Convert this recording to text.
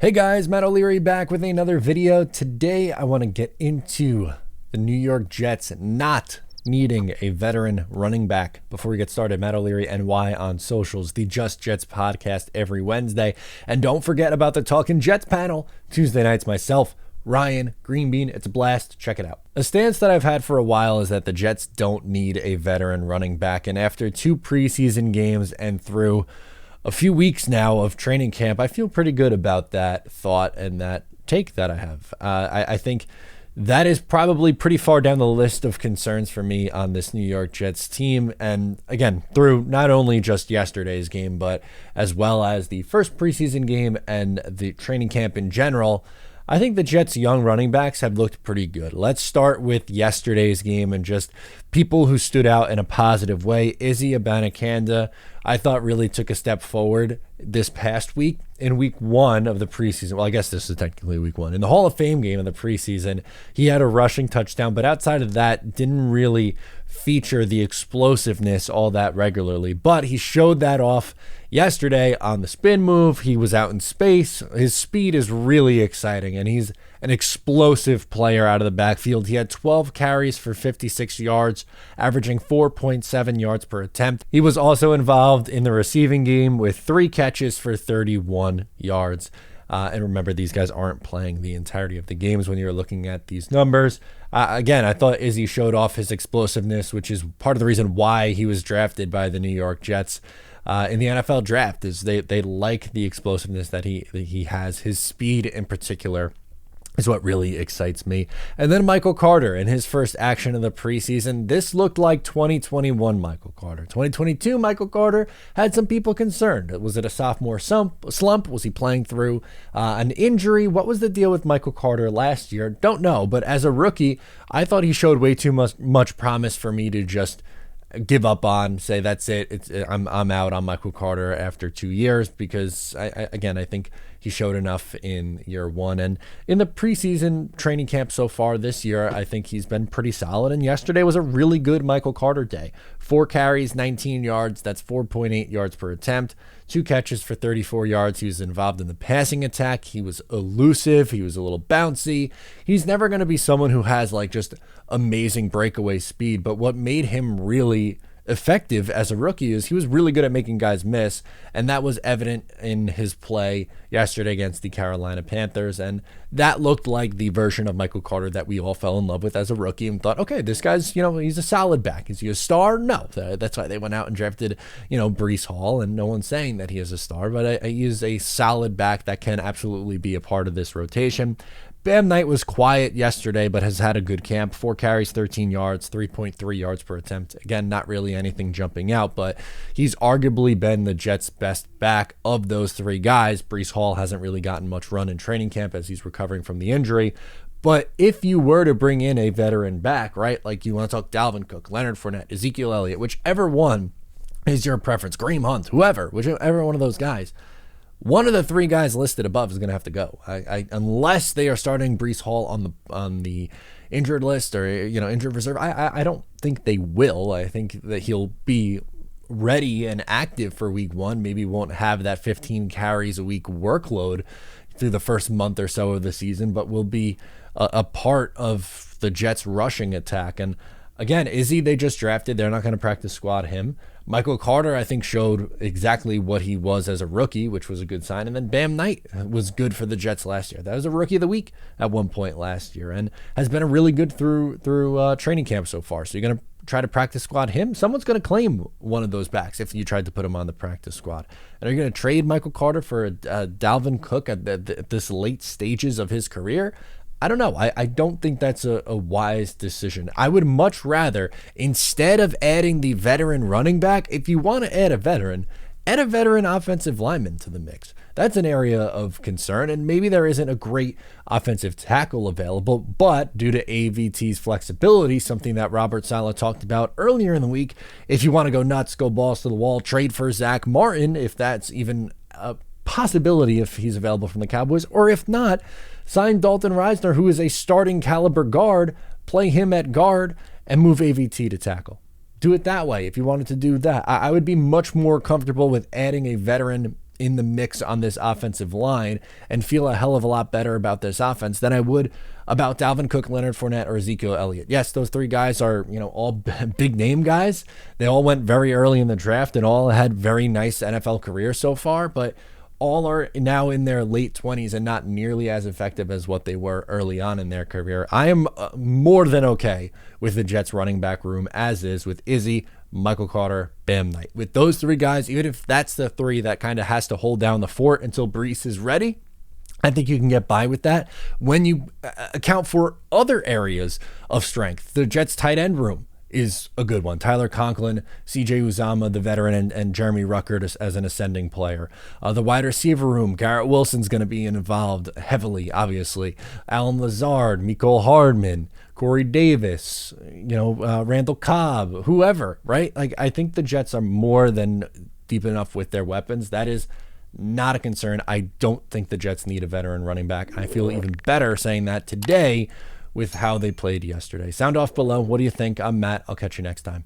Hey guys, Matt O'Leary back with another video. Today I want to get into the New York Jets not needing a veteran running back. Before we get started, Matt O'Leary NY on socials, the Just Jets podcast every Wednesday. And don't forget about the Talkin' Jets panel, Tuesday nights, myself, Ryan, Greenbean. It's a blast. Check it out. A stance that I've had for a while is that the Jets don't need a veteran running back. And after 2 preseason games and through a few weeks now of training camp, I feel pretty good about that thought and that take that I have. I think that is probably pretty far down the list of concerns for me on this New York Jets team. And again, through not only just yesterday's game, but as well as the first preseason game and the training camp in general, I think the Jets' young running backs have looked pretty good. Let's start with yesterday's game and just people who stood out in a positive way. Izzy Abanikanda, I thought, really took a step forward this past week in week 1 of the preseason. Well, I guess this is technically week 1. In the Hall of Fame game of the preseason, he had a rushing touchdown, but outside of that, didn't really feature the explosiveness all that regularly. But he showed that off yesterday on the spin move. He was out in space. His speed is really exciting, and he's an explosive player out of the backfield. He had 12 carries for 56 yards, averaging 4.7 yards per attempt. He was also involved in the receiving game with 3 catches for 31 yards. And remember, these guys aren't playing the entirety of the games when you're looking at these numbers. Again, I thought Izzy showed off his explosiveness, which is part of the reason why he was drafted by the New York Jets in the NFL draft. Is they like the explosiveness that he has. His speed in particular is what really excites me. And then Michael Carter in his first action of the preseason. This looked like 2021 Michael Carter. 2022 Michael Carter had some people concerned. Was it a sophomore slump? Was he playing through an injury? What was the deal with Michael Carter last year? Don't know. But as a rookie, I thought he showed way too much promise for me to just give up on, say that's it. I'm out on Michael Carter after 2 years, because I think he showed enough in year 1, and in the preseason training camp so far this year, I think he's been pretty solid. And yesterday was a really good Michael Carter day. 4 carries, 19 yards. That's 4.8 yards per attempt. 2 catches for 34 yards. He was involved in the passing attack. He was elusive. He was a little bouncy. He's never going to be someone who has like just amazing breakaway speed, but what made him really effective as a rookie is he was really good at making guys miss, and that was evident in his play yesterday against the Carolina Panthers. And that looked like the version of Michael Carter that we all fell in love with as a rookie and thought, okay, this guy's, he's a solid back. Is he a star? No. That's why they went out and drafted, Breece Hall, and no one's saying that he is a star, but he is a solid back that can absolutely be a part of this rotation. Bam Knight was quiet yesterday, but has had a good camp. 4 carries, 13 yards, 3.3 yards per attempt. Again, not really anything jumping out, but he's arguably been the Jets' best back of those 3 guys. Breece Hall hasn't really gotten much run in training camp as he's recovering from the injury. But if you were to bring in a veteran back, right, like you want to talk Dalvin Cook, Leonard Fournette, Ezekiel Elliott, whichever one is your preference, Kareem Hunt, whichever one of those guys, one of the 3 guys listed above is going to have to go. Unless they are starting Breece Hall on the injured list or injured reserve, I don't think they will. I think that he'll be ready and active for week 1. Maybe won't have that 15 carries a week workload through the first month or so of the season, but will be a part of the Jets' rushing attack. And again, Izzy, they just drafted. They're not going to practice squad him. Michael Carter, I think, showed exactly what he was as a rookie, which was a good sign. And then Bam Knight was good for the Jets last year. That was a rookie of the week at one point last year and has been a really good through training camp so far. So you're going to try to practice squad him. Someone's going to claim one of those backs if you tried to put him on the practice squad. And are you going to trade Michael Carter for Dalvin Cook at this late stages of his career? I don't know. I don't think that's a wise decision. I would much rather, instead of adding the veteran running back, if you want to add a veteran offensive lineman to the mix. That's an area of concern, and maybe there isn't a great offensive tackle available, but due to AVT's flexibility, something that Robert Saleh talked about earlier in the week, if you want to go nuts, go balls to the wall, trade for Zach Martin, if that's even a possibility if he's available from the Cowboys, or if not, sign Dalton Reisner, who is a starting caliber guard, play him at guard, and move AVT to tackle. Do it that way if you wanted to do that. I would be much more comfortable with adding a veteran in the mix on this offensive line and feel a hell of a lot better about this offense than I would about Dalvin Cook, Leonard Fournette, or Ezekiel Elliott. Yes, those three guys are, all big name guys. They all went very early in the draft and all had very nice NFL careers so far, but all are now in their late 20s and not nearly as effective as what they were early on in their career. I am more than okay with the Jets running back room as is, with Izzy, Michael Carter, Bam Knight. With those three guys, even if that's the three that kind of has to hold down the fort until Breece is ready, I think you can get by with that when you account for other areas of strength. The Jets tight end room is a good one. Tyler Conklin, CJ Uzomah, the veteran, and Jeremy Ruckert as an ascending player. The wide receiver room, Garrett Wilson's going to be involved heavily, obviously. Alan Lazard, Mecole Hardman, Corey Davis, Randall Cobb, whoever, right? Like, I think the Jets are more than deep enough with their weapons. That is not a concern. I don't think the Jets need a veteran running back. I feel even better saying that today with how they played yesterday. Sound off below. What do you think? I'm Matt. I'll catch you next time.